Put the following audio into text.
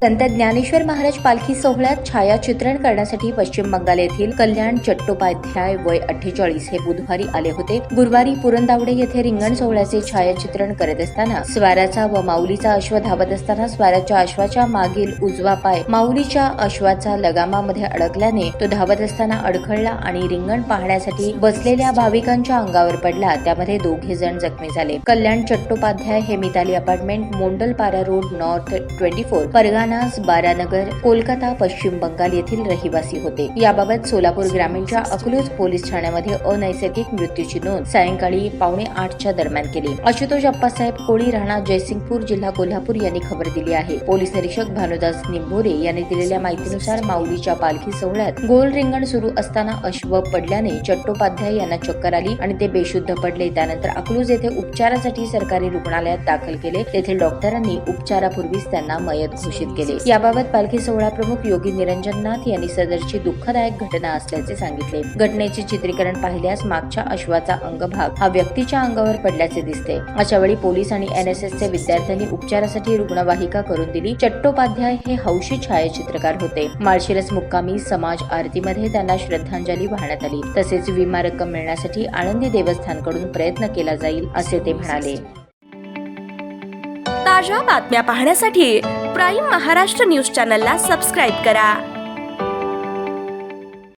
संत ज्ञानेश्वर महाराज पालखी सोहळ्यात छायाचित्रण करण्यासाठी पश्चिम बंगाल येथील कल्याण चट्टोपाध्याय वय 48 हे बुधवारी आले होते। गुरुवारी पुरंदावडे येथे रिंगण सोहळ्याचे छायाचित्रण करत असताना स्वाराचा व माऊलीचा अश्व धावत असताना स्वाराच्या अश्वाच्या मागील उजवा पाय माऊलीच्या अश्वाचा लगामामध्ये अडकल्याने तो धावत असताना अडखळला आणि रिंगण पाहण्यासाठी बसलेल्या भाविकांच्या अंगावर पडला। त्यामध्ये 2 जण जखमी झाले। कल्याण चट्टोपाध्याय हे Mitali apartment Mondalpara road north 24 Parganas Baranagar Kolkata Paschim Bengal येथील रहिवासी होते। याबाबत सोलापूर ग्रामीणच्या अकलूज पोलीस ठाण्यामध्ये अनैसर्गिक मृत्यूची नोंद सायंकाळी 7:45 दरम्यान केली। आशुतोष अप्पासाहेब कोळी राहणार जयसिंगपूर जिल्हा कोल्हापूर यांनी खबर दिली आहे। पोलीस निरीक्षक भानुदास निंभोरे यांनी दिलेल्या माहितीनुसार माऊलीच्या पालखी सोहळ्यात गोल रिंगण सुरू असताना अश्व पडल्याने चट्टोपाध्याय यांना चक्कर आली आणि ते बेशुद्ध पडले। त्यानंतर अकलूज येथे उपचारासाठी सरकारी रुग्णालयात दाखल केले। तेथील डॉक्टरांनी उपचारापूर्वीच त्यांना मयत घोषित केले। याबाबत पालखी सोहळा प्रमुख योगी निरंजन नाथ यांनी सदरची दुःखदायक घटना असल्याचे सांगितले। घटनेचे चित्रीकरण पाहिल्यास मागच्या अश्वाचा अंगभाग हा व्यक्तीच्या अंगावर पडल्याचे दिसते। अशा वेळी पोलीस आणि एनएसएसचे विद्यार्थ्यांनी उपचारासाठी रुग्णवाहिका करून दिली। चट्टोपाध्याय हे हौशी छायाचित्रकार होते। माळशिरस मुक्कामी समाज आरतीमध्ये त्यांना श्रद्धांजली वाहण्यात आली। तसेच विमा रक्कम मिळण्यासाठी आळंदी देवस्थानकडून प्रयत्न केला जाईल असे ते म्हणाले। ताज्या बातम्या पाहण्यासाठी प्राईम महाराष्ट्र न्यूज चॅनलला सबस्क्राईब करा।